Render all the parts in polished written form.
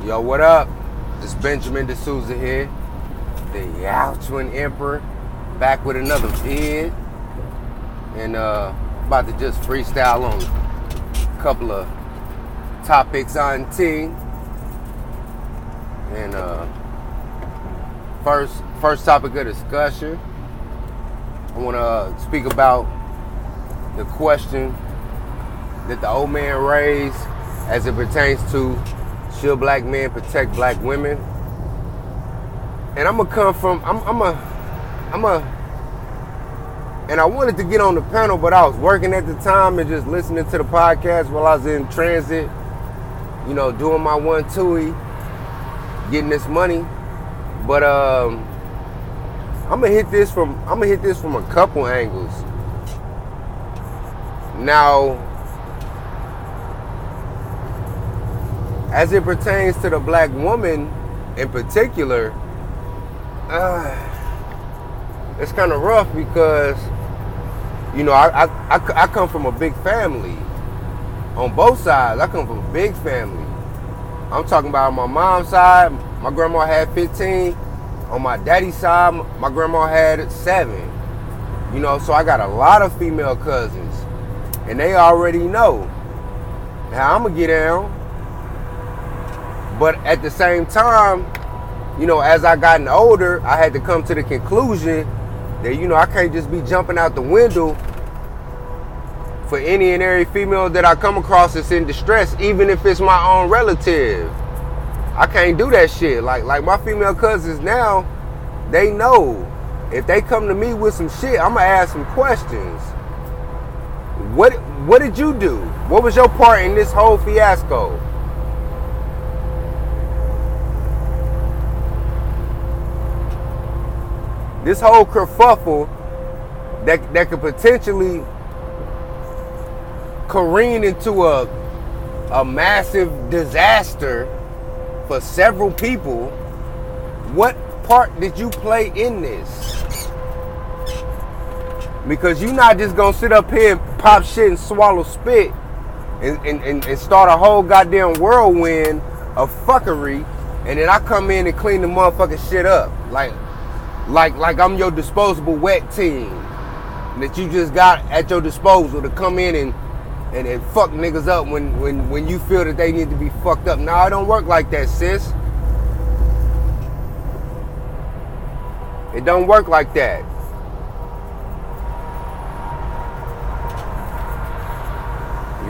Yo, what up? It's Benjamin D'Souza here, the Yao-Twin Emperor, back with another vid, and about to just freestyle on a couple of topics on team. And first topic of discussion, I want to speak about the question that the old man raised as it pertains to should black men protect black women. And I'm and I wanted to get on the panel, but I was working at the time and just listening to the podcast while I was in transit, you know, doing my 1-2, getting this money. But I'm gonna hit this from a couple angles. Now, as it pertains to the black woman in particular, it's kind of rough because, you know, I come from a big family. On both sides, I come from a big family. I'm talking about on my mom's side, my grandma had 15. On my daddy's side, my grandma had 7. You know, so I got a lot of female cousins. And they already know how I'm going to get down. But at the same time, you know, as I gotten older, I had to come to the conclusion that, you know, I can't just be jumping out the window for any and every female that I come across that's in distress, even if it's my own relative. I can't do that shit. Like my female cousins now, they know if they come to me with some shit, I'm gonna ask some questions. What did you do? What was your part in this whole fiasco? This whole kerfuffle that could potentially careen into a massive disaster for several people. What part did you play in this? Because you're not just gonna sit up here and pop shit and swallow spit and start a whole goddamn whirlwind of fuckery, and then I come in and clean the motherfucking shit up. Like I'm your disposable wet team that you just got at your disposal to come in and fuck niggas up when you feel that they need to be fucked up. Nah, it don't work like that, sis. It don't work like that.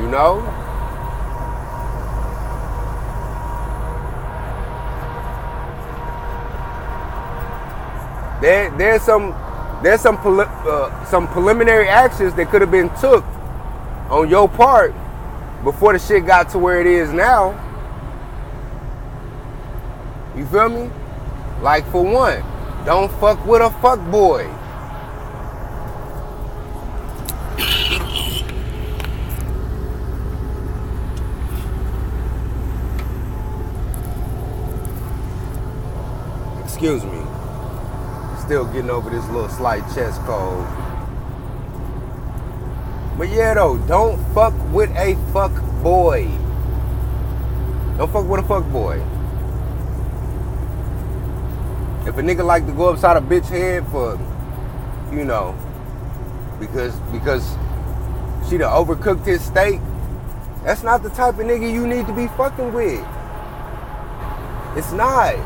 You know? There's some preliminary actions that could have been took on your part before the shit got to where it is now. You feel me? Like, for one, don't fuck with a fuck boy. Excuse me. Still getting over this little slight chest cold. But yeah, though, don't fuck with a fuck boy. Don't fuck with a fuck boy. If a nigga like to go upside a bitch head for, you know, because she done overcooked his steak, that's not the type of nigga you need to be fucking with. It's not.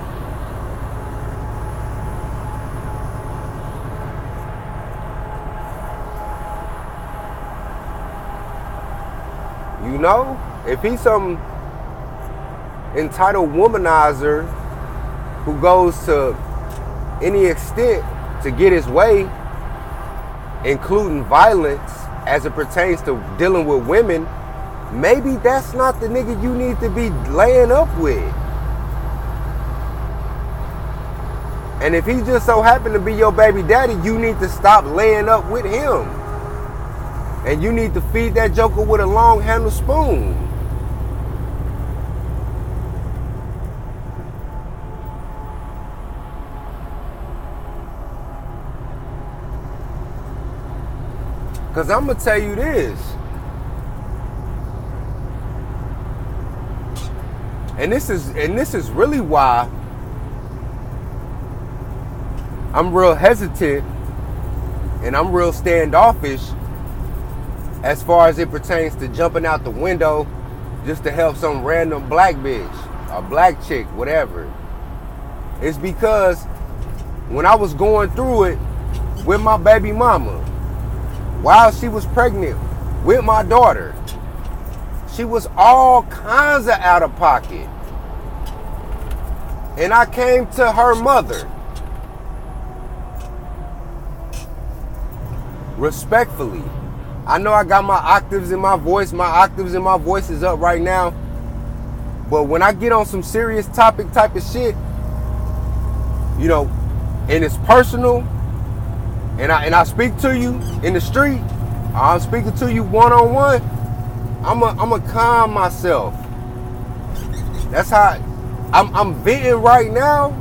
You know, if he's some entitled womanizer who goes to any extent to get his way, including violence as it pertains to dealing with women, maybe that's not the nigga you need to be laying up with. And if he just so happened to be your baby daddy, you need to stop laying up with him. And you need to feed that joker with a long handled spoon. Because I'm going to tell you this. And this is really why I'm real hesitant and I'm real standoffish as far as it pertains to jumping out the window just to help some random black bitch or black chick, whatever. It's because when I was going through it with my baby mama, while she was pregnant with my daughter, she was all kinds of out of pocket. And I came to her mother respectfully. I know I got my octaves in my voice. My octaves in my voice is up right now. But when I get on some serious topic type of shit, you know, and it's personal, and I speak to you in the street, I'm speaking to you one-on-one, I'ma calm myself. That's how I'm venting right now.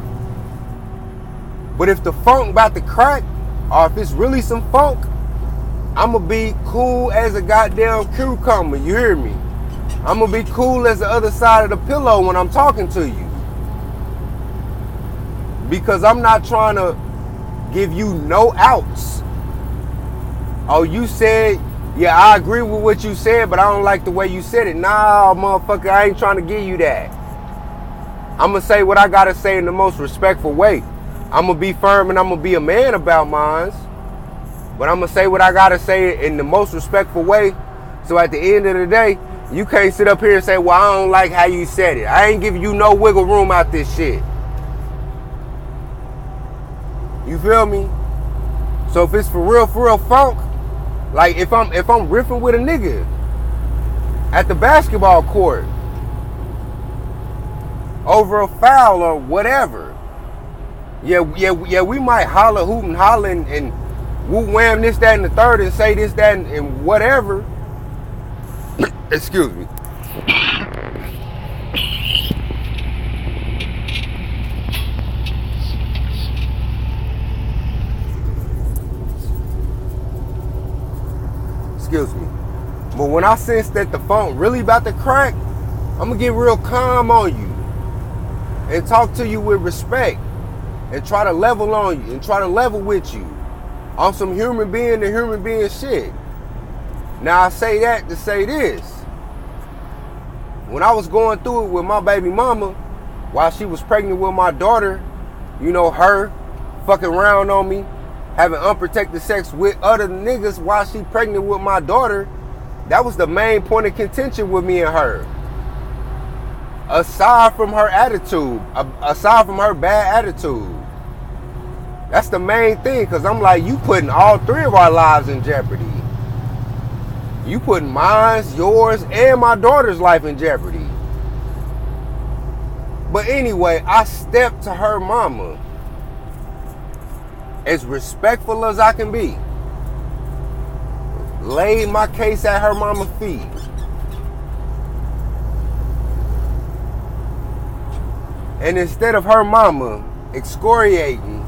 But if the funk about to crack, or if it's really some funk, I'ma be cool as a goddamn cucumber, you hear me? I'ma be cool as the other side of the pillow when I'm talking to you. Because I'm not trying to give you no outs. Oh, you said, yeah, I agree with what you said, but I don't like the way you said it. Nah, motherfucker, I ain't trying to give you that. I'm going to say what I got to say in the most respectful way. I'm going to be firm and I'm going to be a man about mine. But I'm going to say what I got to say in the most respectful way. So at the end of the day, you can't sit up here and say, well, I don't like how you said it. I ain't giving you no wiggle room out this shit. You feel me? So if it's for real funk, like if I'm riffing with a nigga at the basketball court over a foul or whatever, yeah, we might holler, hoot and holler and woo wham this, that, and the third and say this, that, and whatever. Excuse me. Excuse me. But when I sense that the phone really about to crack, I'm going to get real calm on you and talk to you with respect and try to level on you and try to level with you on some human being to human being shit. Now I say that to say this. When I was going through it with my baby mama, while she was pregnant with my daughter, you know, her fucking around on me, having unprotected sex with other niggas while she pregnant with my daughter, that was the main point of contention with me and her. Aside from her attitude, aside from her bad attitude. That's the main thing, because I'm like, you putting all three of our lives in jeopardy. You putting mine, yours, and my daughter's life in jeopardy. But anyway, I stepped to her mama as respectful as I can be. Laid my case at her mama's feet. And instead of her mama excoriating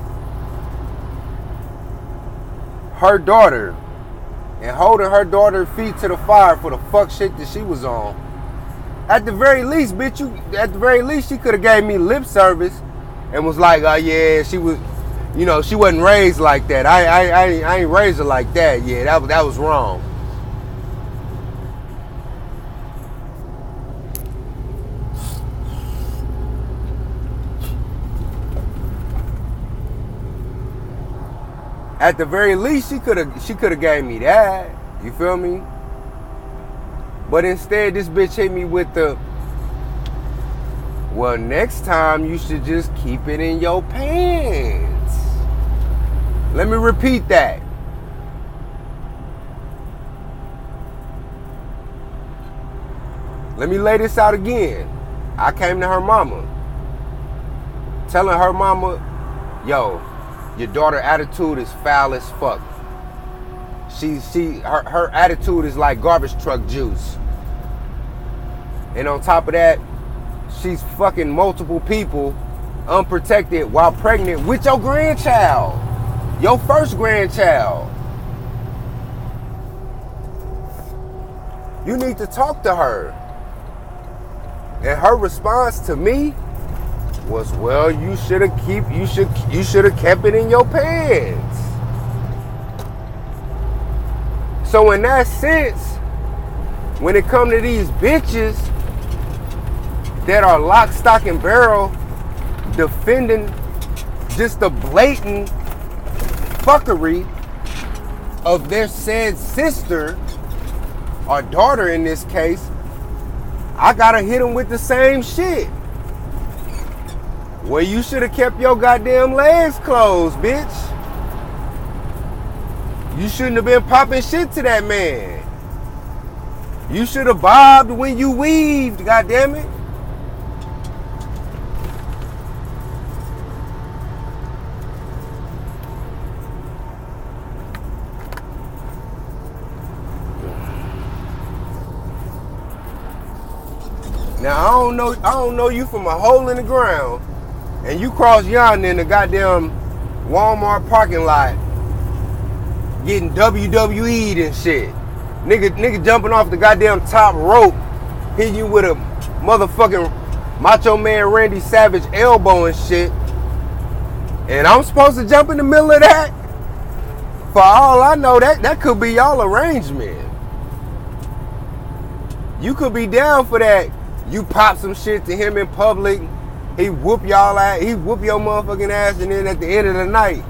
her daughter and holding her daughter's feet to the fire for the fuck shit that she was on, at the very least, bitch, she could have gave me lip service and was like, oh yeah, she was, you know, she wasn't raised like that. I ain't raised her like that. Yeah, that was wrong. At the very least, she could have gave me that. You feel me? But instead, this bitch hit me with the, well, next time you should just keep it in your pants. Let me repeat that. Let me lay this out again. I came to her mama, telling her mama, yo, your daughter attitude is foul as fuck. Her attitude is like garbage truck juice. And on top of that, she's fucking multiple people unprotected while pregnant with your grandchild. Your first grandchild. You need to talk to her. And her response to me was, well, you should have kept it in your pants. So in that sense, when it comes to these bitches that are lock, stock, and barrel defending just the blatant fuckery of their said sister or daughter in this case, I gotta hit them with the same shit. Well, you should have kept your goddamn legs closed, bitch. You shouldn't have been popping shit to that man. You should have bobbed when you weaved, goddammit. Now I don't know you from a hole in the ground, and you cross yonder in the goddamn Walmart parking lot getting WWE'd and shit. Nigga jumping off the goddamn top rope, hitting you with a motherfucking Macho Man Randy Savage elbow and shit. And I'm supposed to jump in the middle of that? For all I know, that could be y'all arrangement. You could be down for that. You pop some shit to him in public, he whoop y'all ass, he whoop your motherfucking ass, and then at the end of the night,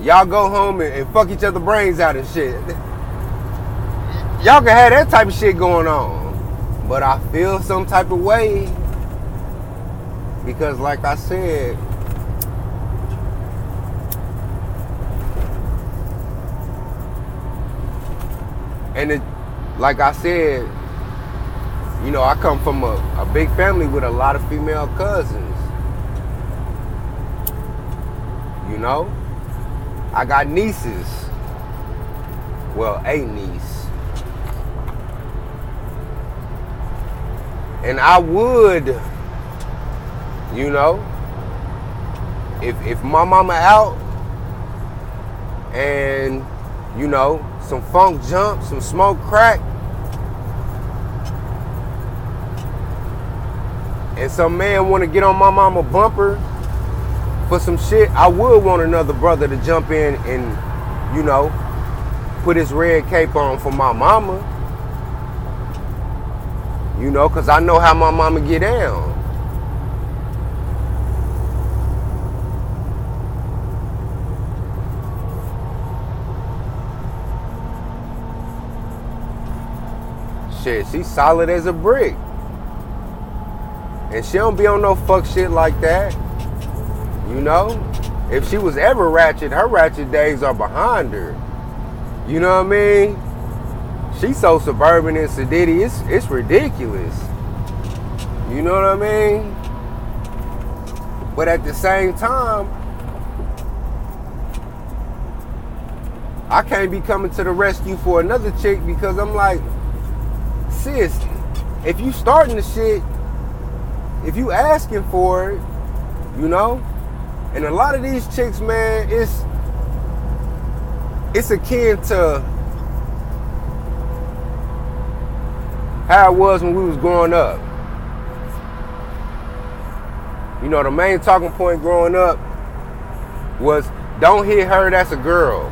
y'all go home and fuck each other brains out and shit. Y'all can have that type of shit going on. But I feel some type of way because, like I said, like I said, you know, I come from a big family with a lot of female cousins. You know? I got nieces. Well, a niece. And I would, you know, if my mama out and, you know, some funk jump, some smoke crack, and some man want to get on my mama bumper for some shit, I would want another brother to jump in and, you know, put his red cape on for my mama. You know, because I know how my mama get down. Shit, she's solid as a brick. And she don't be on no fuck shit like that. You know? If she was ever ratchet, her ratchet days are behind her. You know what I mean? She's so suburban and sedity, it's ridiculous. You know what I mean? But at the same time, I can't be coming to the rescue for another chick because I'm like, sis, if you starting the shit, if you asking for it, you know? And a lot of these chicks, man, it's akin to how it was when we was growing up. You know, the main talking point growing up was, don't hit her, that's a girl.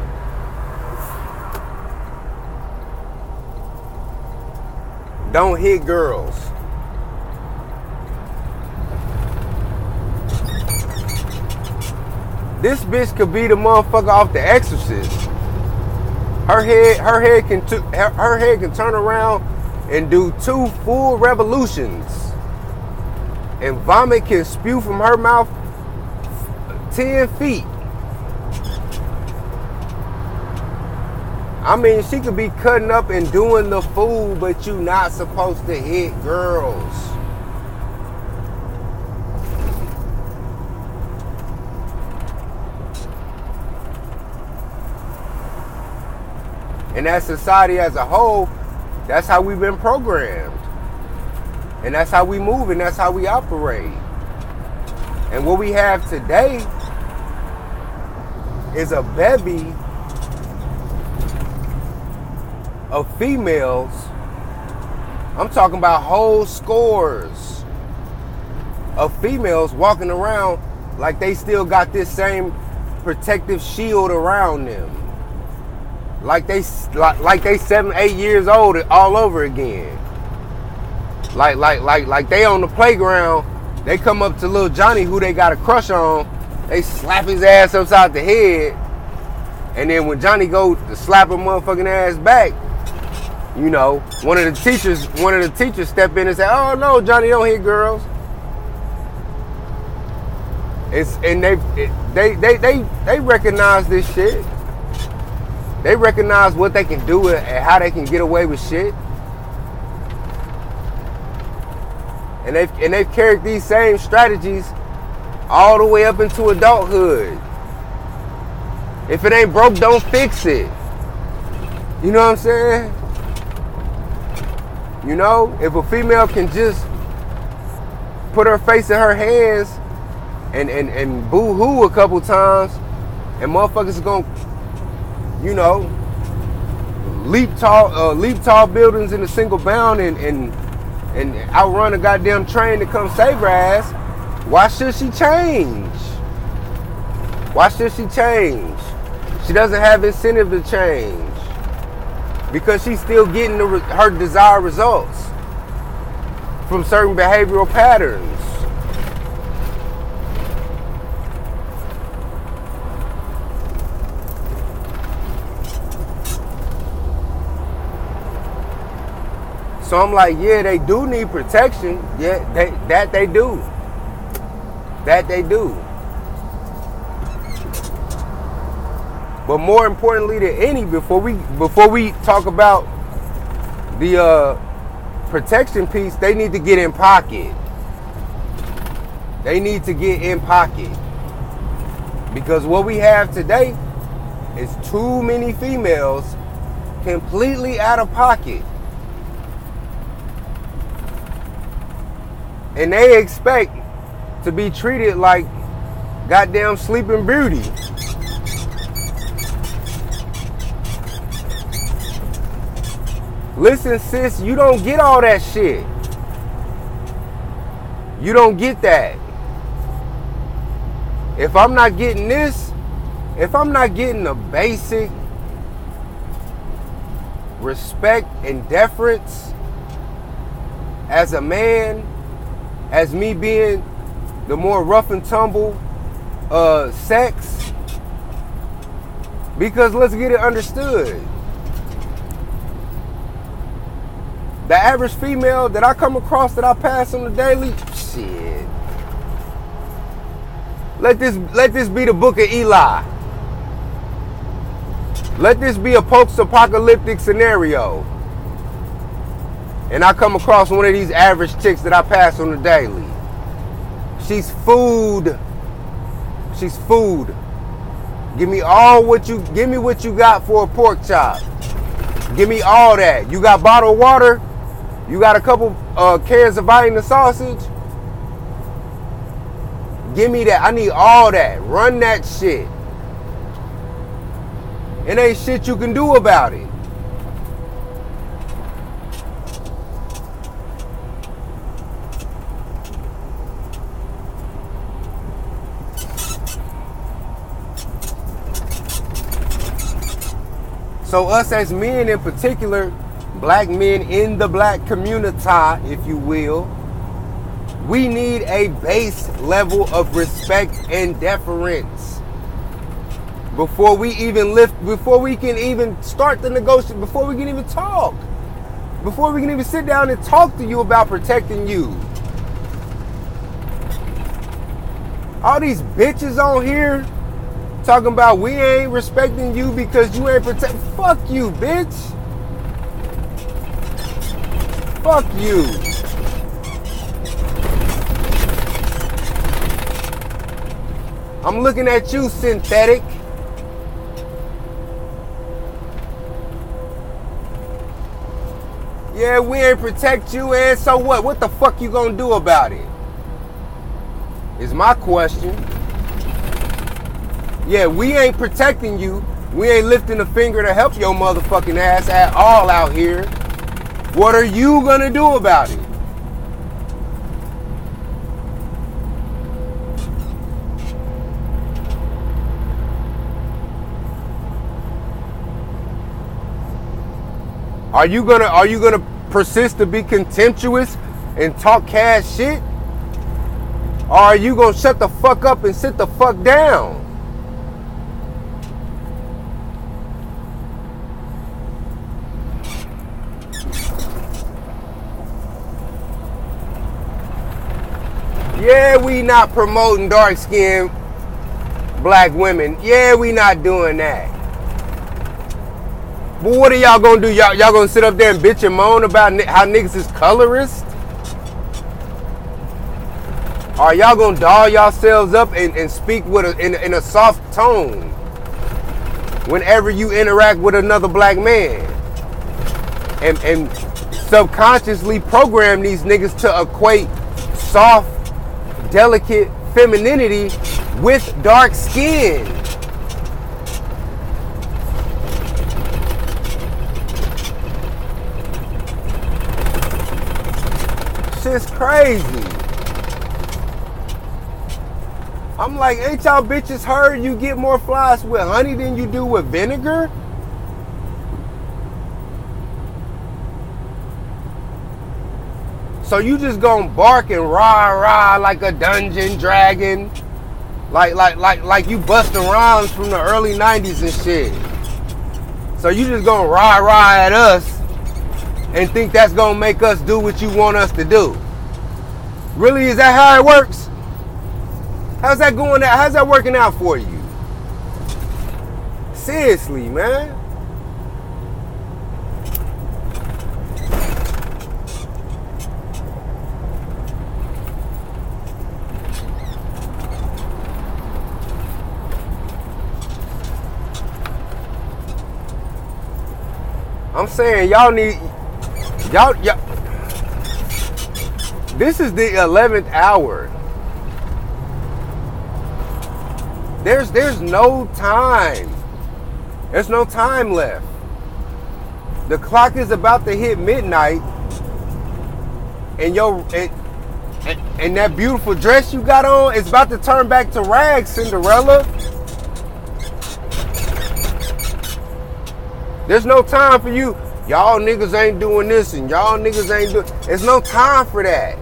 Don't hit girls. This bitch could be the motherfucker off The Exorcist. Her head can turn around and do 2 full revolutions. And vomit can spew from her mouth 10 feet. I mean, she could be cutting up and doing the fool, but you not supposed to hit girls. And that society as a whole, that's how we've been programmed. And that's how we move and that's how we operate. And what we have today is a bevy of females I'm talking about whole scores of females walking around like they still got this same protective shield around them. Like they 7, 8 years old all over again. Like they on the playground, they come up to little Johnny who they got a crush on, they slap his ass upside the head, and then when Johnny go to slap a motherfucking ass back, you know, one of the teachers step in and say, "Oh no, Johnny don't hit girls." And they recognize this shit. They recognize what they can do and how they can get away with shit. And they've carried these same strategies all the way up into adulthood. If it ain't broke, don't fix it. You know what I'm saying? You know, if a female can just put her face in her hands and boo-hoo a couple times, and motherfuckers are gonna, you know, leap tall buildings in a single bound and outrun a goddamn train to come save her ass, why should she change? Why should she change? She doesn't have incentive to change because she's still getting her desired results from certain behavioral patterns. So I'm like, yeah, they do need protection. Yeah, they do. That they do. But more importantly than any, before we talk about the protection piece, they need to get in pocket. They need to get in pocket. Because what we have today is too many females completely out of pocket. And they expect to be treated like goddamn Sleeping Beauty. Listen, sis, you don't get all that shit. You don't get that. If I'm not getting this, if I'm not getting the basic respect and deference as a man, as me being the more rough and tumble sex, because let's get it understood. The average female that I come across, that I pass on the daily, shit. Let this be the book of Eli. Let this be a post-apocalyptic scenario. And I come across one of these average chicks that I pass on the daily. She's food. She's food. Give me what you got for a pork chop. Give me all that. You got bottled water? You got a couple cans of Vienna sausage? Give me that. I need all that. Run that shit. It ain't shit you can do about it. So us as men in particular, black men in the black community, if you will, we need a base level of respect and deference before we can even start the negotiation, before we can even talk, before we can even sit down and talk to you about protecting you. All these bitches on here talking about we ain't respecting you because you ain't protect. Fuck you, bitch. Fuck you. I'm looking at you, synthetic. Yeah, we ain't protect you, and so what? What the fuck you gonna do about it? Is my question. Yeah, we ain't protecting you. We ain't lifting a finger to help your motherfucking ass at all out here. What are you gonna do about it? Are you gonna persist to be contemptuous and talk cash shit? Or are you gonna shut the fuck up and sit the fuck down? Yeah, we not promoting dark-skinned black women. Yeah, we not doing that. But what are y'all gonna do? Y'all gonna sit up there and bitch and moan about how niggas is colorist? Or y'all gonna doll yourselves up and speak with in a soft tone whenever you interact with another black man? And subconsciously program these niggas to equate soft, delicate femininity with dark skin. Shit's crazy. I'm like, ain't y'all bitches heard you get more flies with honey than you do with vinegar? So you just gonna bark and rah like a dungeon dragon, like you busting rhymes from the early 90s and shit. So you just gonna rah at us and think that's gonna make us do what you want us to do? Really, is that how it works? How's that going out? How's that working out for you? Seriously, man. I'm saying y'all need y'all. This is the 11th hour. There's no time. There's no time left. The clock is about to hit midnight, and and that beautiful dress you got on is about to turn back to rags, Cinderella. There's no time for you. Y'all niggas ain't doing this and y'all niggas ain't doing. There's no time for that.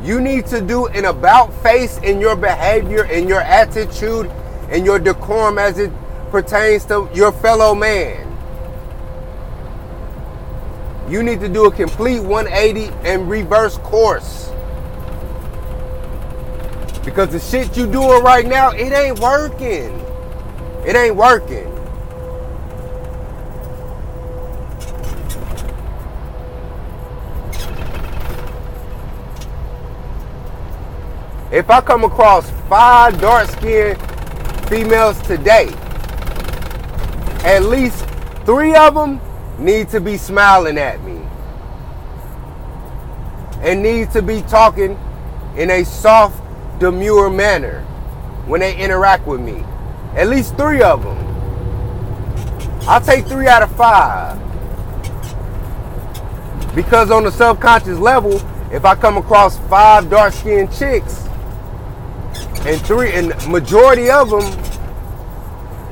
You need to do an about face in your behavior, in your attitude, and your decorum as it pertains to your fellow man. You need to do a complete 180 and reverse course. Because the shit you doing right now, it ain't working. It ain't working. If I come across 5 dark-skinned females today, at least 3 of them need to be smiling at me and need to be talking in a soft, demure manner when they interact with me. At least 3 of them. I'll take 3 out of 5. Because on the subconscious level, if I come across 5 dark-skinned chicks, and majority of them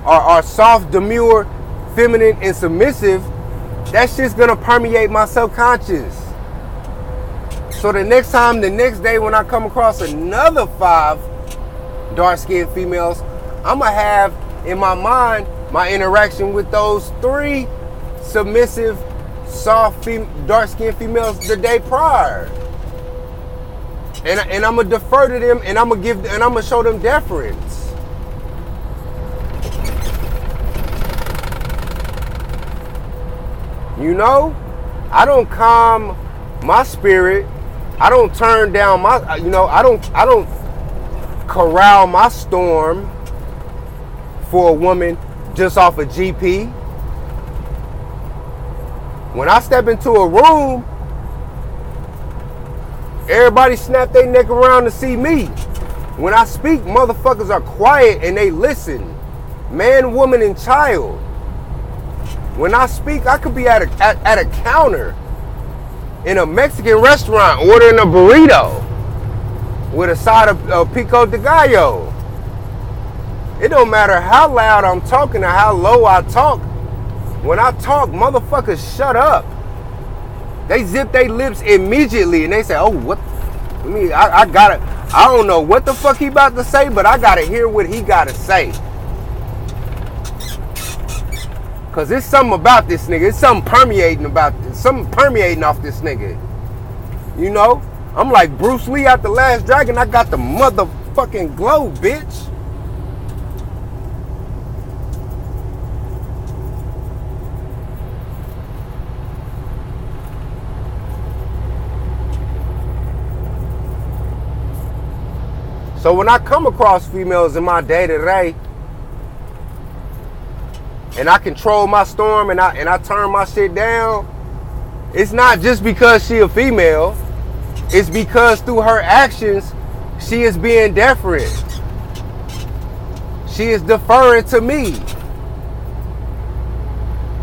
are soft, demure, feminine, and submissive, that shit's gonna permeate my subconscious. So the next day when I come across another 5 dark-skinned females, I'm gonna have in my mind my interaction with those 3 submissive, soft, dark-skinned females the day prior. And I'm gonna defer to them, and I'm gonna show them deference. You know, I don't calm my spirit. I don't turn down my, I don't corral my storm for a woman just off a GP. When I step into a room, everybody snap their neck around to see me. When I speak, motherfuckers are quiet and they listen. Man, woman, and child. When I speak, I could be at a counter in a Mexican restaurant ordering a burrito with a side of pico de gallo. It don't matter how loud I'm talking or how low I talk. When I talk, motherfuckers shut up. They zip their lips immediately and they say, oh, what? I don't know what the fuck he about to say, but I gotta hear what he gotta say. Cause it's something about this nigga. It's something permeating off this nigga. You know? I'm like Bruce Lee out The Last Dragon. I got the motherfucking glow, bitch. So when I come across females in my day-to-day, and I control my storm and I turn my shit down, it's not just because she a female. It's because through her actions, she is being deferent. She is deferring to me.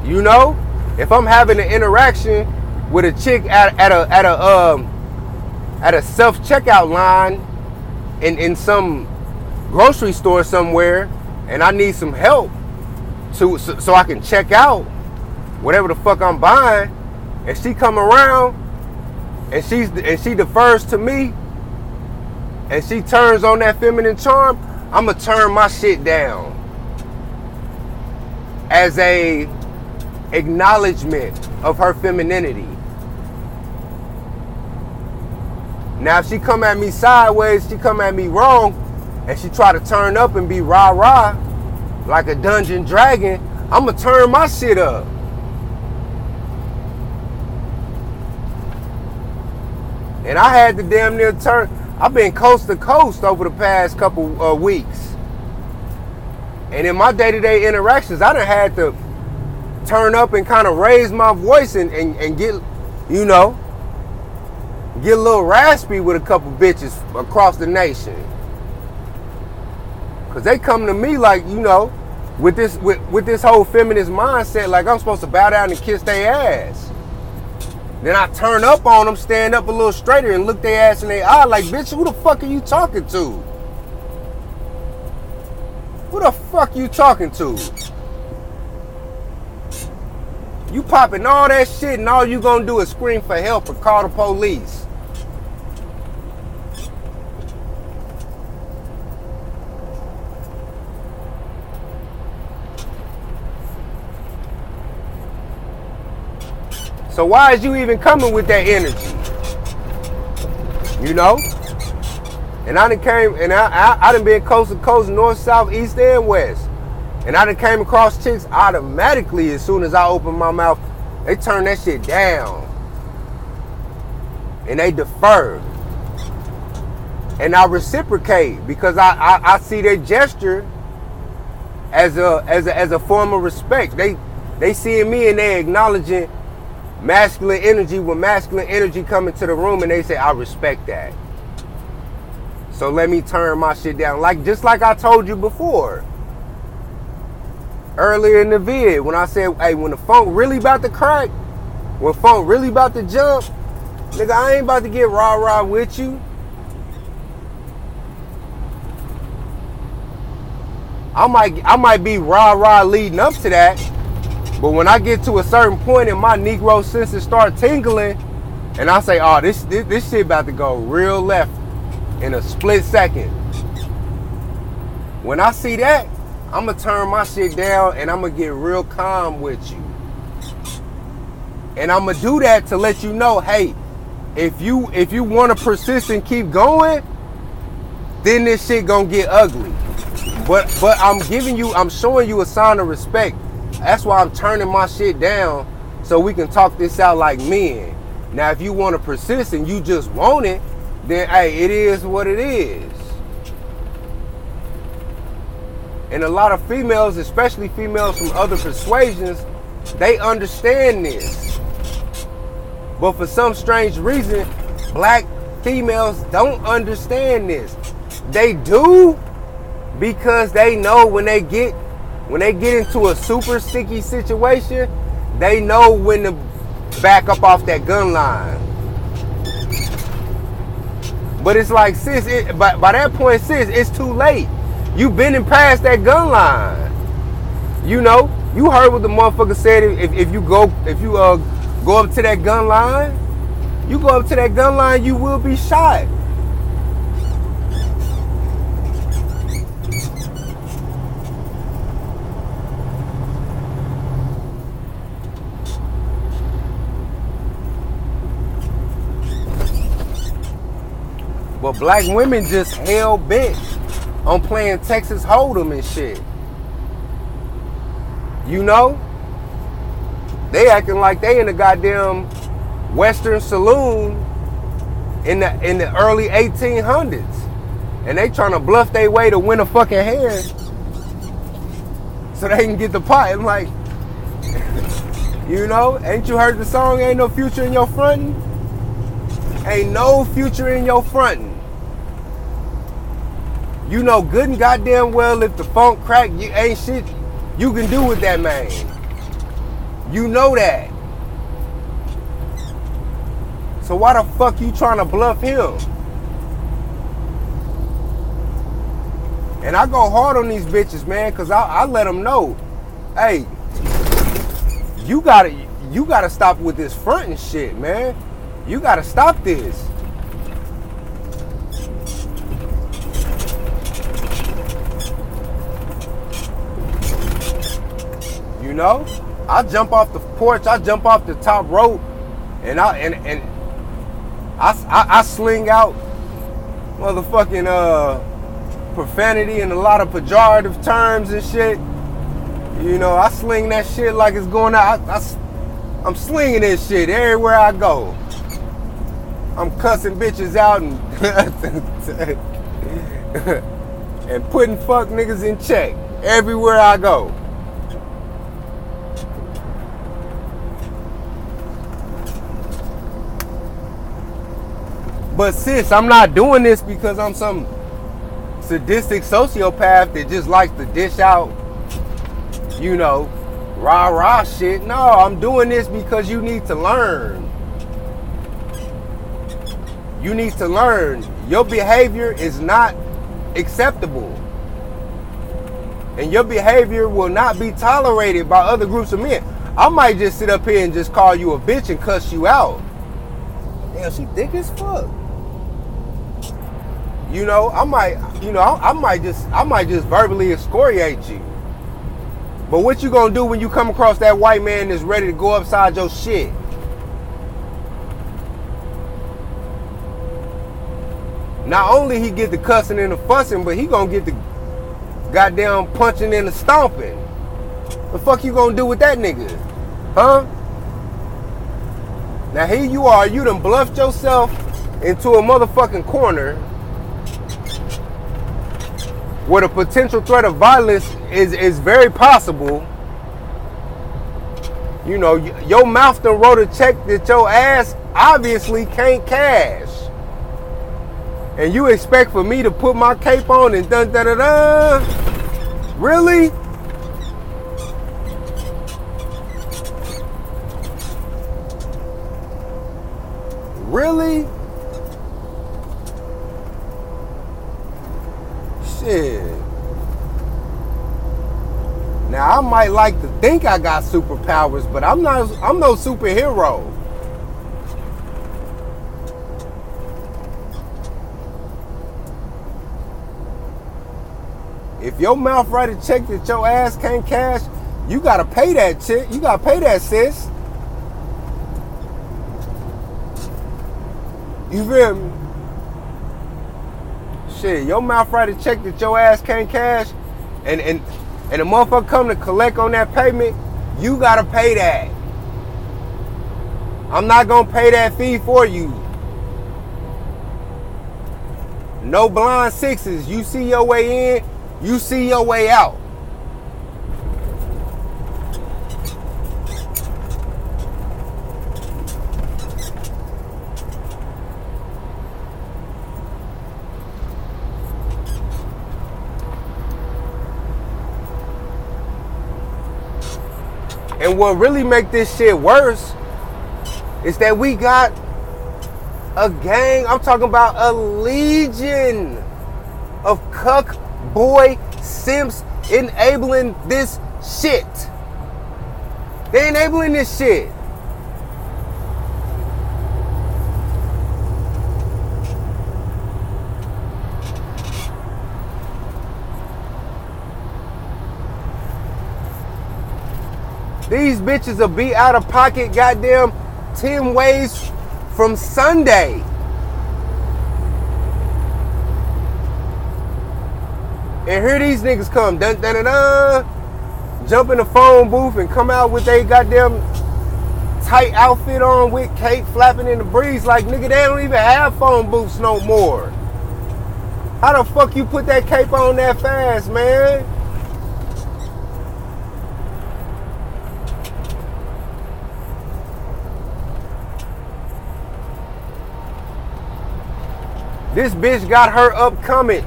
You know, if I'm having an interaction with a chick at a self-checkout line in some grocery store somewhere, and I need some help so I can check out whatever the fuck I'm buying, and she come around and she defers to me and she turns on that feminine charm, I'ma turn my shit down as a acknowledgement of her femininity. Now if she come at me sideways, she come at me wrong, and she try to turn up and be rah-rah like a dungeon dragon, I'ma turn my shit up. And I had to damn near turn. I've been coast to coast over the past couple weeks. And in my day-to-day interactions, I done had to turn up and kind of raise my voice and get, you know, get a little raspy with a couple bitches across the nation. Cause they come to me like, you know, with this whole feminist mindset, like I'm supposed to bow down and kiss their ass. Then I turn up on them, stand up a little straighter and look their ass in their eye like, bitch, who the fuck are you talking to? Who the fuck you talking to? You popping all that shit and all you gonna do is scream for help or call the police. So why is you even coming with that energy? You know? And I done came, and I done been coast to coast, north, south, east, and west. And I done came across chicks automatically as soon as I open my mouth. They turn that shit down. And they defer. And I reciprocate because I see their gesture as a form of respect. They seeing me and they acknowledging masculine energy when masculine energy come into the room, and they say, I respect that. So let me turn my shit down. Just like I told you before. Earlier in the vid, when I said, hey, when the phone really about to crack, when phone really about to jump, nigga, I ain't about to get rah-rah with you. I might be rah-rah leading up to that. But when I get to a certain point and my Negro senses start tingling, and I say, oh, this shit about to go real left in a split second. When I see that, I'm going to turn my shit down and I'm going to get real calm with you. And I'm going to do that to let you know, hey, if you want to persist and keep going, then this shit going to get ugly. But I'm showing you a sign of respect. That's why I'm turning my shit down so we can talk this out like men. Now, if you want to persist and you just want it, then, hey, it is what it is. And a lot of females, especially females from other persuasions, they understand this. But for some strange reason, black females don't understand this. They do because they know when they get when they get into a super sticky situation, they know when to back up off that gun line. But it's like, sis, by that point, sis, it's too late. You've been in past that gun line. You know, you heard what the motherfucker said. If you go up to that gun line, you will be shot. But black women just hell bent on playing Texas Hold'em and shit. You know? They acting like they in the goddamn Western saloon in the early 1800s. And they trying to bluff their way to win a fucking hand so they can get the pot. I'm like, you know, ain't you heard the song, Ain't No Future in Your Frontin'? Ain't no future in your frontin'. You know good and goddamn well if the funk crack, you ain't shit you can do with that man. You know that. So why the fuck you trying to bluff him? And I go hard on these bitches, man, because I let them know, hey, you gotta stop with this frontin' shit, man. You gotta stop this. You know, I jump off the porch, I jump off the top rope, and I sling out motherfucking profanity and a lot of pejorative terms and shit. You know, I sling that shit like it's going out. I'm slinging this shit everywhere I go. I'm cussing bitches out and and putting fuck niggas in check everywhere I go. But sis, I'm not doing this because I'm some sadistic sociopath that just likes to dish out, you know, rah-rah shit. No, I'm doing this because you need to learn. You need to learn. Your behavior is not acceptable. And your behavior will not be tolerated by other groups of men. I might just sit up here and just call you a bitch and cuss you out. Damn, she thick as fuck. You know, I might just verbally excoriate you. But what you gonna do when you come across that white man that's ready to go upside your shit? Not only he get the cussing and the fussing, but he gonna get the goddamn punching and the stomping. The fuck you gonna do with that nigga? Huh? Now here you are, you done bluffed yourself into a motherfucking corner where the potential threat of violence is very possible. You know, your mouth done wrote a check that your ass obviously can't cash. And you expect for me to put my cape on and dun da da da? Really? Really? Shit. Now I might like to think I got superpowers, but I'm no superhero. If your mouth write a check that your ass can't cash, you gotta pay that chick. You gotta pay that, sis. You feel me? Shit, your mouth write a check that your ass can't cash, and a motherfucker come to collect on that payment, you gotta pay that. I'm not gonna pay that fee for you. No blind sixes. You see your way in, you see your way out. And what really make this shit worse is that we got a gang, I'm talking about a legion of cuck boy simps enabling this shit. They enabling this shit. These bitches will be out of pocket goddamn 10 ways from Sunday. And here these niggas come, dun dun dun dun, jump in the phone booth and come out with a goddamn tight outfit on with cape flapping in the breeze like nigga they don't even have phone booths no more. How the fuck you put that cape on that fast, man? This bitch got her upcomings.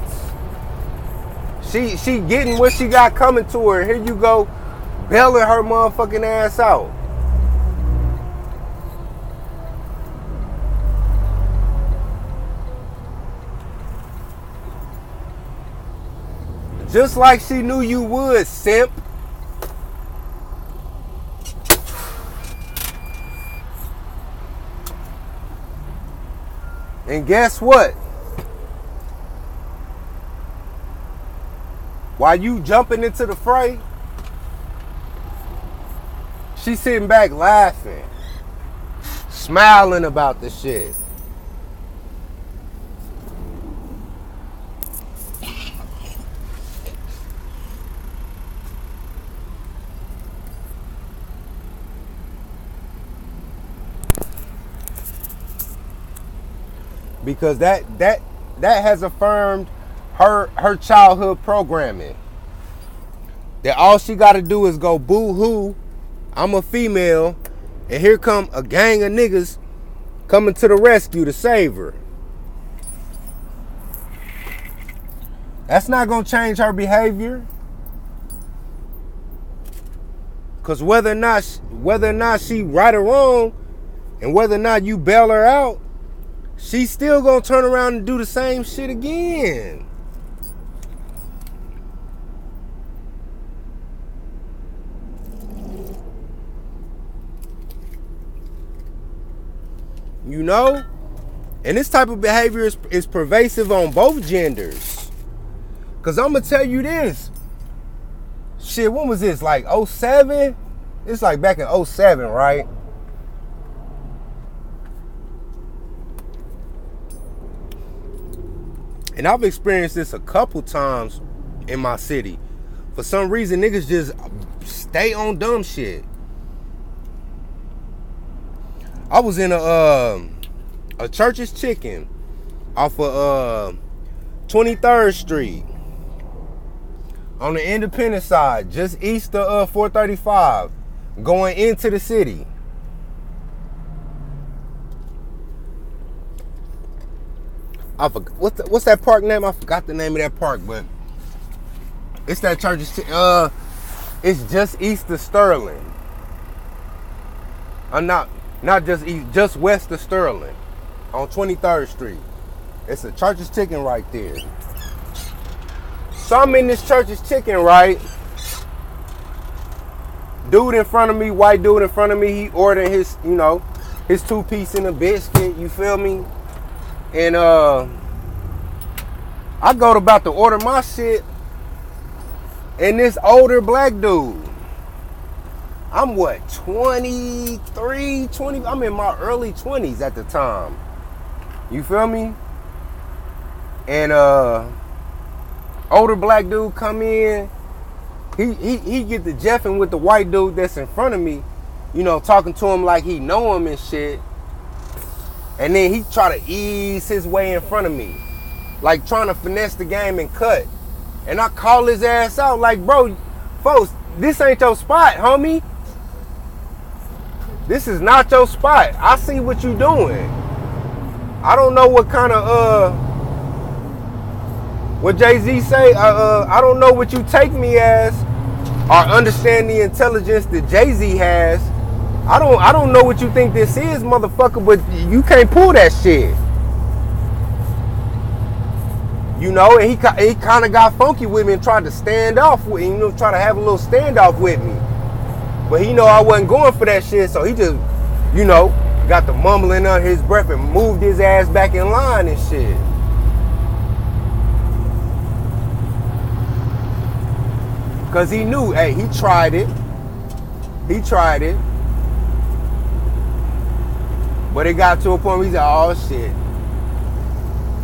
She getting what she got coming to her. Here you go, bailing her motherfucking ass out. Just like she knew you would, simp. And guess what? While you jumping into the fray, she sitting back laughing, smiling about the shit. Because that has affirmed her childhood programming. That all she got to do is go boo-hoo, I'm a female, and here come a gang of niggas coming to the rescue to save her. That's not going to change her behavior. Because whether or not she right or wrong, and whether or not you bail her out, she's still going to turn around and do the same shit again. You know? And this type of behavior is pervasive on both genders. Because I'm going to tell you this. Shit, when was this? Like 07? It's like back in 07, right? And I've experienced this a couple times in my city. For some reason, niggas just stay on dumb shit. I was in a Church's Chicken off of 23rd Street on the independent side, just east of 435, going into the city. I forgot, what's that park name? I forgot the name of that park, but it's that Church's Chicken. It's just east of Sterling. Not just east, just west of Sterling on 23rd Street. It's a Church's Chicken right there. So I'm in this Church's Chicken, right? Dude in front of me, white dude in front of me, he ordering his, his 2-piece and a biscuit, you feel me? And I go about to order my shit, and this older black dude, I'm what, 23, 20, I'm in my early 20s at the time. You feel me? And older black dude come in, he get to jeffing with the white dude that's in front of me, talking to him like he know him and shit. And then he try to ease his way in front of me, like trying to finesse the game and cut. And I call his ass out like, bro, folks, this ain't your spot, homie. This is not your spot. I see what you doing. I don't know what kind of, what Jay-Z say, I don't know what you take me as, or understand the intelligence that Jay-Z has. I don't know what you think this is, motherfucker, but you can't pull that shit. You know, and he kind of got funky with me and tried to stand off with, you know, try to have a little standoff with me. But he know I wasn't going for that shit, so he just, you know, got the mumbling under his breath and moved his ass back in line and shit. Because he knew, hey, he tried it. He tried it. But it got to a point where he said, oh shit,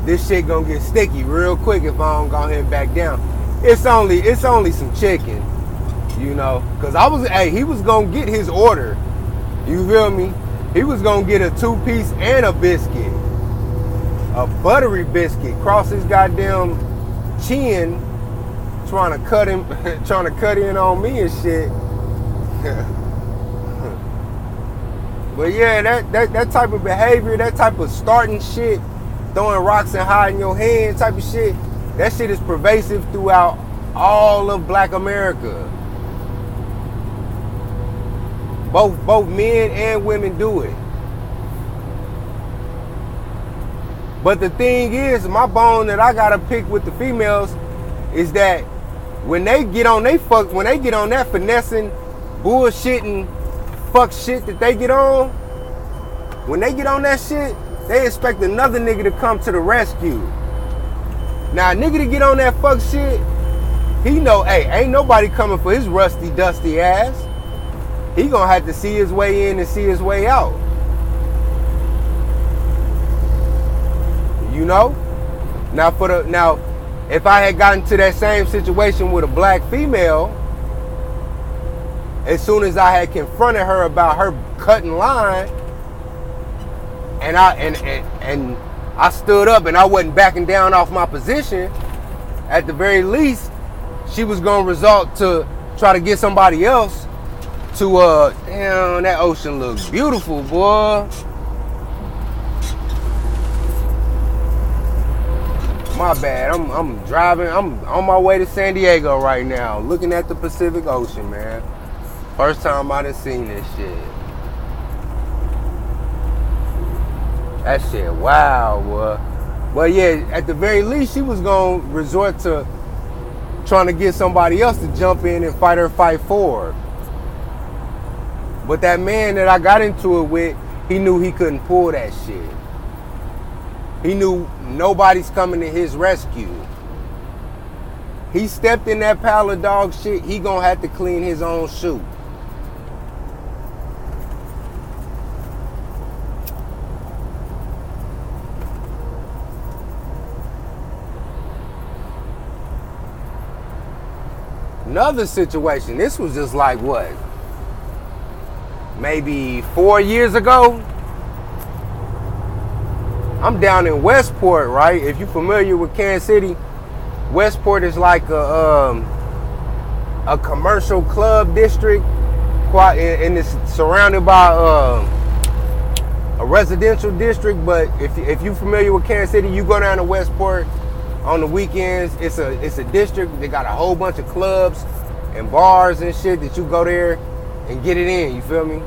this shit gonna get sticky real quick if I don't go ahead and back down. It's only some chicken, you know. Cause he was gonna get his order. You feel me? He was gonna get a 2-piece and a biscuit. A buttery biscuit. Cross his goddamn chin, trying to cut in on me and shit. But yeah, that type of behavior, that type of starting shit, throwing rocks and hiding your hand type of shit, that shit is pervasive throughout all of Black America. Both men and women do it. But the thing is, my bone that I gotta pick with the females is that when they get on that finessing, bullshitting, fuck shit that they get on, when they get on that shit, they expect another nigga to come to the rescue. Now, a nigga to get on that fuck shit, he know, hey, ain't nobody coming for his rusty, dusty ass. He gonna have to see his way in and see his way out. You know? Now, if I had gotten to that same situation with a black female, as soon as I had confronted her about her cutting line, and I stood up and I wasn't backing down off my position, at the very least, she was gonna resort to try to get somebody else to damn, that ocean looks beautiful, boy. My bad. I'm driving. I'm on my way to San Diego right now, looking at the Pacific Ocean, man. First time I done seen this shit. That shit, wow, boy. But yeah, at the very least, she was gonna resort to trying to get somebody else to jump in and fight for her. But that man that I got into it with, he knew he couldn't pull that shit. He knew nobody's coming to his rescue. He stepped in that pile of dog shit, he gonna have to clean his own shoe. Another situation, this was just like what? Maybe 4 years ago? I'm down in Westport, right? If you're familiar with Kansas City, Westport is like a commercial club district, and it's surrounded by a residential district. But if you're familiar with Kansas City, you go down to Westport on the weekends. It's a district. They got a whole bunch of clubs and bars and shit that you go there and get it in. You feel me?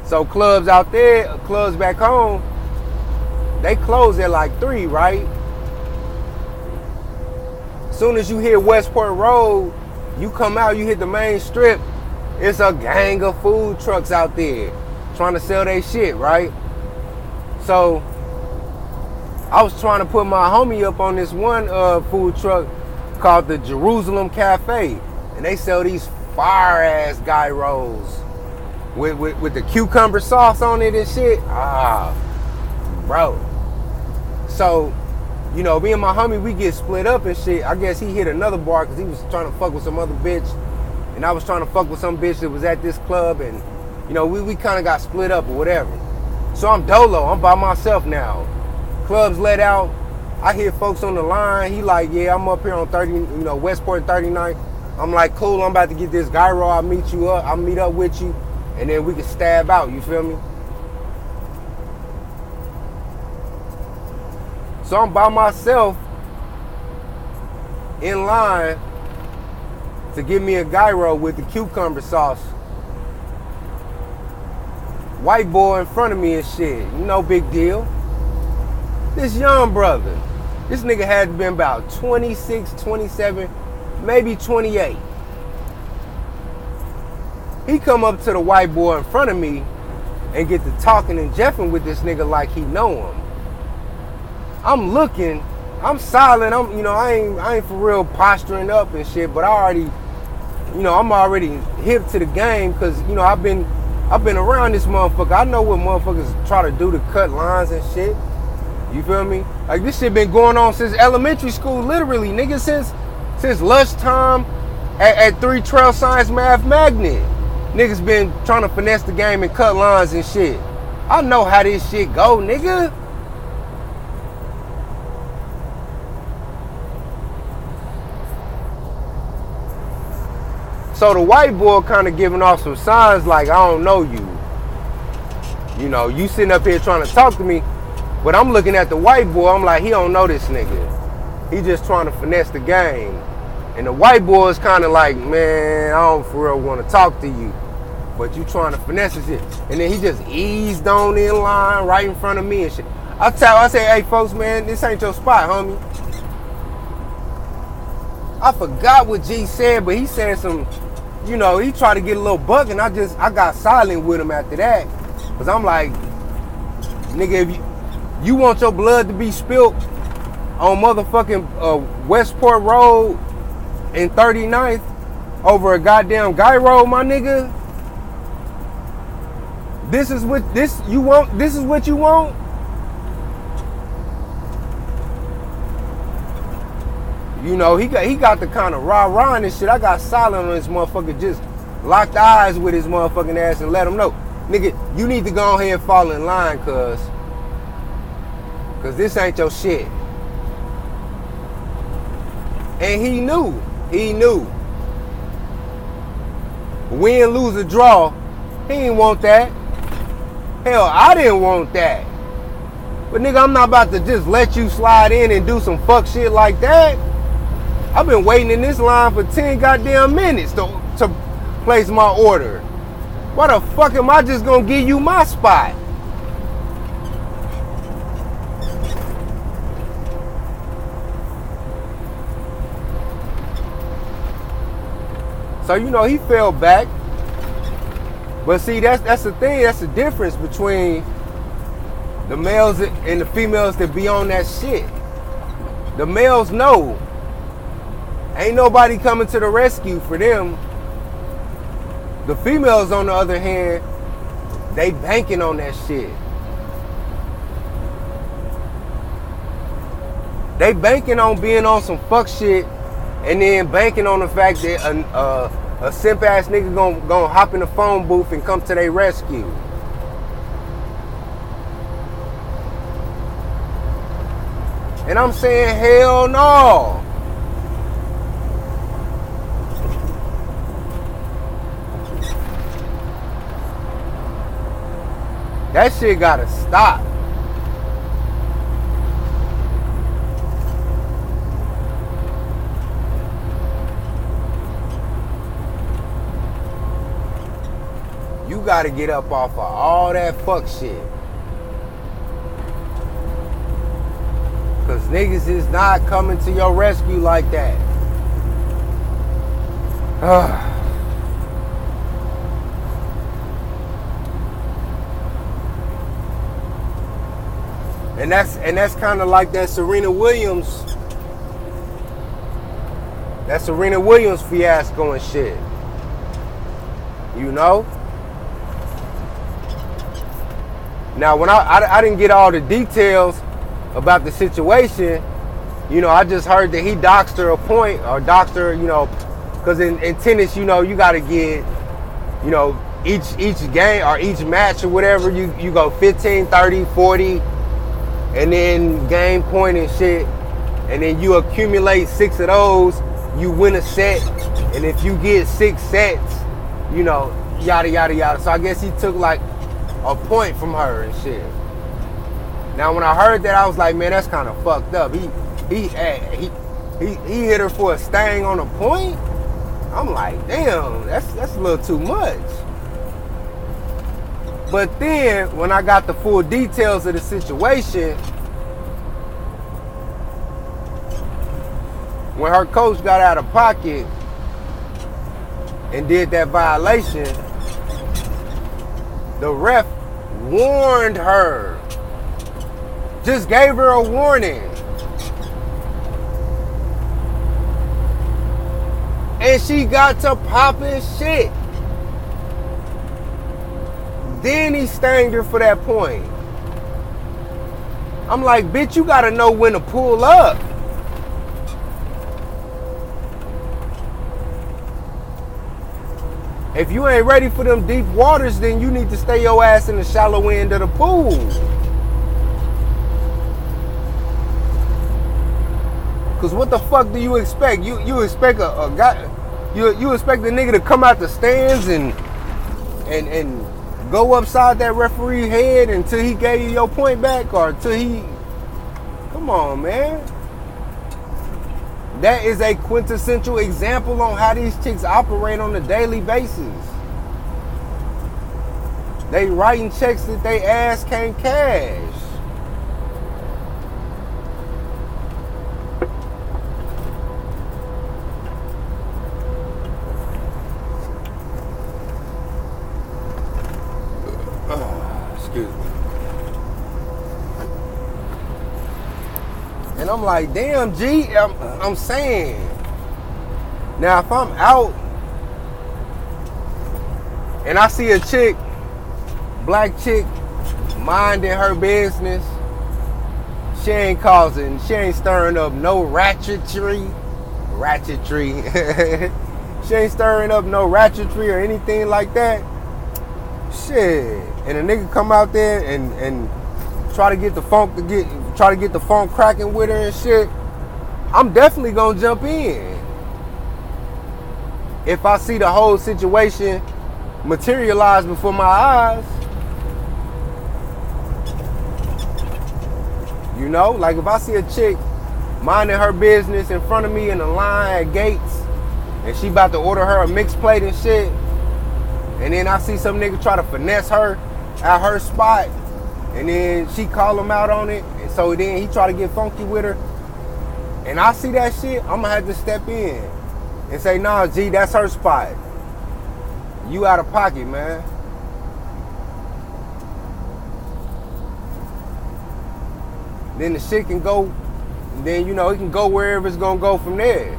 So clubs out there, clubs back home, they close at like 3, right? Soon as you hit Westport Road, you come out, you hit the main strip, it's a gang of food trucks out there trying to sell their shit, right? So I was trying to put my homie up on this one food truck called the Jerusalem Cafe, and they sell these fire ass guy rolls with the cucumber sauce on it and shit. Bro. So, you know, me and my homie, we get split up and shit. I guess he hit another bar because he was trying to fuck with some other bitch, and I was trying to fuck with some bitch that was at this club, and you know, we kind of got split up or whatever. So I'm dolo. I'm by myself now. Clubs let out. I hear folks on the line. He like, yeah, I'm up here on 30, you know, Westport 39th. I'm like, cool, I'm about to get this gyro. I'll meet you up. I'll meet up with you, and then we can stab out. You feel me? So I'm by myself, in line to give me a gyro with the cucumber sauce. White boy in front of me and shit. No big deal. This young brother, this nigga had been about 26, 27, maybe 28. He come up to the white boy in front of me and get to talking and jeffing with this nigga like he know him. I'm looking, I'm silent, I ain't for real posturing up and shit, but I'm already hip to the game because, I've been around this motherfucker. I know what motherfuckers try to do to cut lines and shit. You feel me? Like, this shit been going on since elementary school, literally, nigga, since lunchtime at 3 Trail Science Math Magnet. Niggas been trying to finesse the game and cut lines and shit. I know how this shit go, nigga. So the white boy kind of giving off some signs like, I don't know you. You sitting up here trying to talk to me, but I'm looking at the white boy, I'm like, he don't know this nigga. He just trying to finesse the game. And the white boy is kind of like, man, I don't for real want to talk to you, but you trying to finesse this shit. And then he just eased on in line right in front of me and shit. I say, hey folks, man, this ain't your spot, homie. I forgot what G said, but he said some, he tried to get a little buck, and I got silent with him after that. Cause I'm like, nigga, if you want your blood to be spilt on motherfucking Westport Road in 39th over a goddamn gyro, my nigga. This is what you want? He got the kind of rah-rah and shit. I got silent on this motherfucker, just locked eyes with his motherfucking ass and let him know, nigga, you need to go ahead and fall in line, cuz this ain't your shit. And he knew. Win, lose, or draw, he didn't want that. Hell, I didn't want that. But nigga, I'm not about to just let you slide in and do some fuck shit like that. I've been waiting in this line for 10 goddamn minutes to place my order. Why the fuck am I just gonna give you my spot? So, he fell back. But see, that's the thing. That's the difference between the males and the females that be on that shit. The males know. Ain't nobody coming to the rescue for them. The females, on the other hand, they banking on that shit. They banking on being on some fuck shit, and then banking on the fact that a simp ass nigga gonna hop in the phone booth and come to their rescue. And I'm saying, hell no. That shit gotta stop. You gotta get up off of all that fuck shit. Cause niggas is not coming to your rescue like that. And that's kind of like that Serena Williams fiasco and shit. Now, when I didn't get all the details about the situation, I just heard that he doxed her a point, or doxed her, because in tennis, you got to get, each game or each match or whatever, you go 15, 30, 40, and then game point and shit, and then you accumulate 6 of those, you win a set, and if you get 6 sets, yada, yada, yada. So I guess he took like a point from her and shit. Now when I heard that, I was like, man, that's kind of fucked up. He hit her for a sting on a point. I'm like, damn, that's a little too much. But then when I got the full details of the situation, when her coach got out of pocket and did that violation, the ref warned her. Just gave her a warning. And she got to popping shit. Then he stanged her for that point. I'm like, bitch, you gotta know when to pull up. If you ain't ready for them deep waters, then you need to stay your ass in the shallow end of the pool. Cause what the fuck do you expect? You expect a guy, you expect the nigga to come out the stands and go upside that referee head until he gave you your point back, or until he, come on, man. That is a quintessential example on how these chicks operate on a daily basis. They writing checks that they ass can't cash. Excuse me. And I'm like, damn, G, I'm saying. Now, if I'm out and I see a chick, black chick, minding her business, she ain't stirring up no ratchetry. She ain't stirring up no ratchetry or anything like that. Shit. And a nigga come out there and try to get the funk cracking with her and shit, I'm definitely gonna jump in. If I see the whole situation materialize before my eyes. You know, like if I see a chick minding her business in front of me in the line at Gates and she about to order her a mixed plate and shit, and then I see some nigga try to finesse her at her spot, and then she call him out on it, and so then he try to get funky with her, and I see that shit, I'm gonna have to step in and say, nah, G, that's her spot. You out of pocket, man. Then the shit can go, then, you know, it can go wherever it's gonna go from there.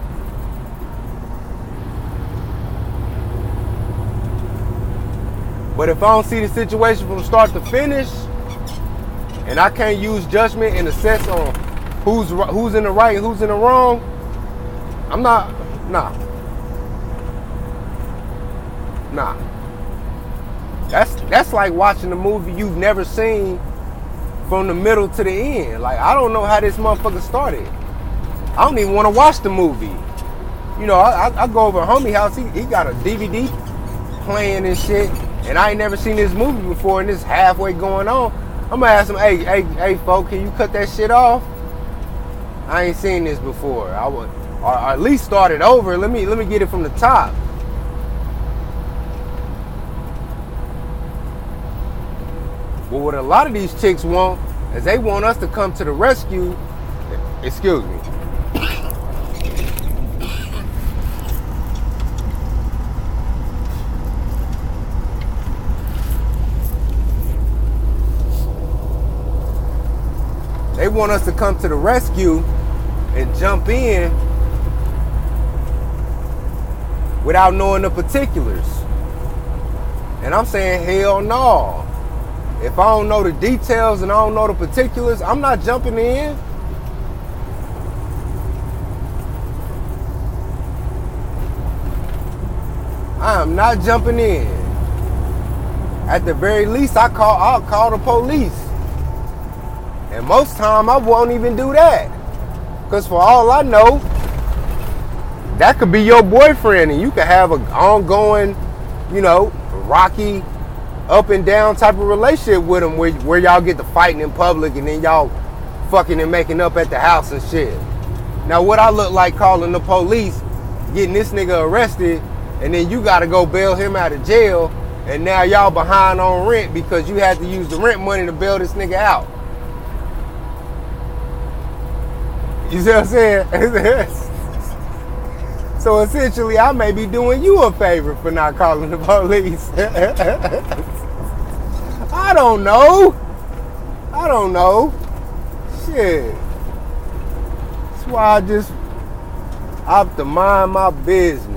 But if I don't see the situation from start to finish, and I can't use judgment and assess on who's in the right and who's in the wrong, I'm not, nah. That's like watching a movie you've never seen from the middle to the end. Like, I don't know how this motherfucker started. I don't even want to watch the movie. You know, I go over to homie house, he got a DVD playing and shit, and I ain't never seen this movie before, and it's halfway going on. I'm gonna ask him, hey, folk, can you cut that shit off? I ain't seen this before. I would, or at least start it over. Let me get it from the top. Well, what a lot of these chicks want is they want us to come to the rescue. Excuse me. They want us to come to the rescue and jump in without knowing the particulars. And I'm saying, hell no. If I don't know the details and I don't know the particulars, I'm not jumping in. I am not jumping in. At the very least, I'll call the police. And most time, I won't even do that. Because for all I know, that could be your boyfriend, and you could have an ongoing, you know, rocky, up and down type of relationship with him where y'all get to fighting in public and then y'all fucking and making up at the house and shit. Now what I look like calling the police, getting this nigga arrested, and then you gotta go bail him out of jail, and now y'all behind on rent because you had to use the rent money to bail this nigga out. You see what I'm saying? So essentially, I may be doing you a favor for not calling the police. I don't know. Shit. That's why I just opt to mind my business.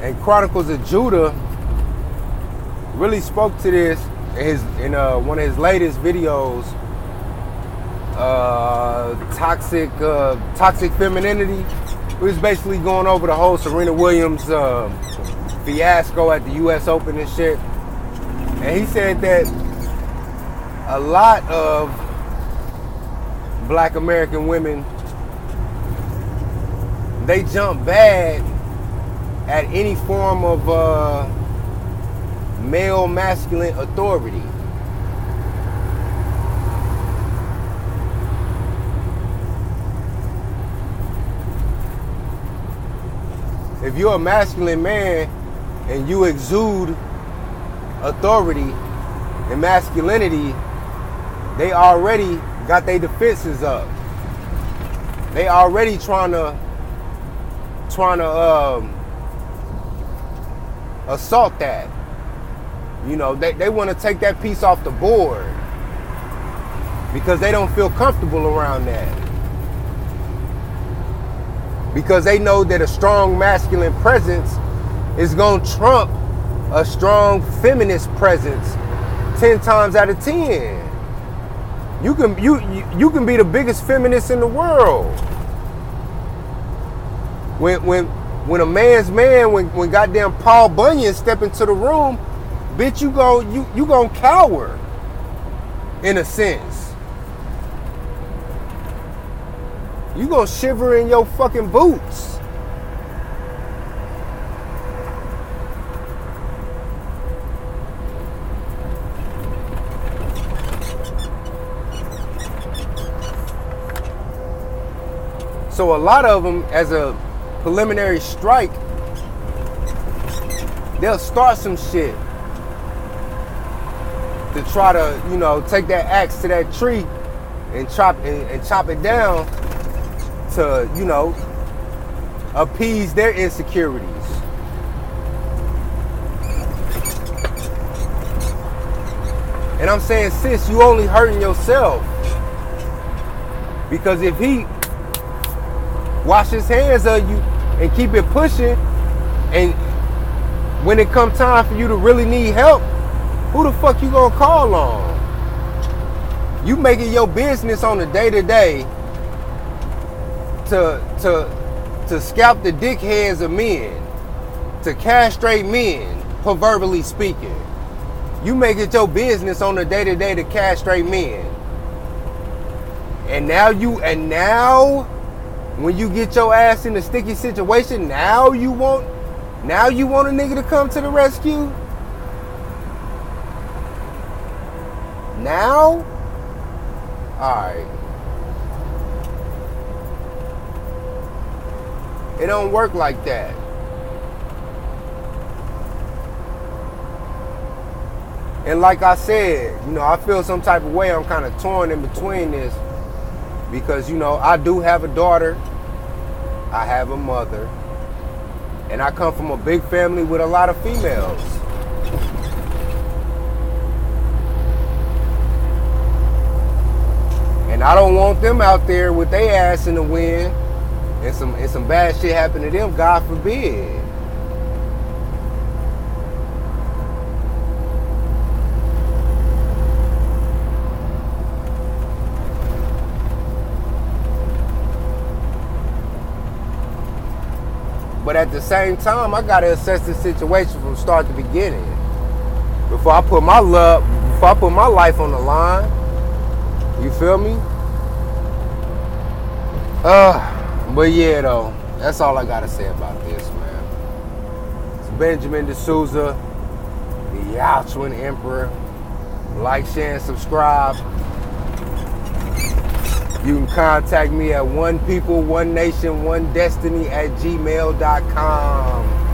And Chronicles of Judah really spoke to this in one of his latest videos, Toxic Femininity. He was basically going over the whole Serena Williams fiasco at the US Open and shit. And he said that a lot of black American women, they jump bad at any form of male masculine authority. If you're a masculine man and you exude authority and masculinity, they already got their defenses up. They already trying to assault that. You know, they want to take that piece off the board because they don't feel comfortable around that. Because they know that a strong masculine presence is going to trump a strong feminist presence 10 times out of 10. You can be the biggest feminist in the world. When a man's man, when goddamn Paul Bunyan step into the room, bitch, you gon' cower, in a sense. You gon' shiver in your fucking boots. So a lot of them, as a preliminary strike, they'll start some shit to try to, you know, take that axe to that tree and chop it down to, you know, appease their insecurities. And I'm saying, sis, you only hurting yourself. Because if he wash his hands of you and keep it pushing, and when it come time for you to really need help, who the fuck you gonna call on? You make it your business on a day-to-day to scalp the dickheads of men, to castrate men, proverbially speaking. You make it your business on a day-to-day to castrate men. And now when you get your ass in a sticky situation, now you want a nigga to come to the rescue? Now? Alright. It don't work like that. And like I said, you know, I feel some type of way. I'm kind of torn in between this. Because, you know, I do have a daughter. I have a mother. And I come from a big family with a lot of females. And I don't want them out there with their ass in the wind and some bad shit happen to them, God forbid. But at the same time, I gotta assess the situation from start to beginning. Before I put my life on the line. You feel me? But yeah, though, that's all I gotta say about this, man. It's Benjamin D'Souza, the Yaochuan Emperor. Like, share, and subscribe. You can contact me at onepeople, one nation, one destiny at gmail.com.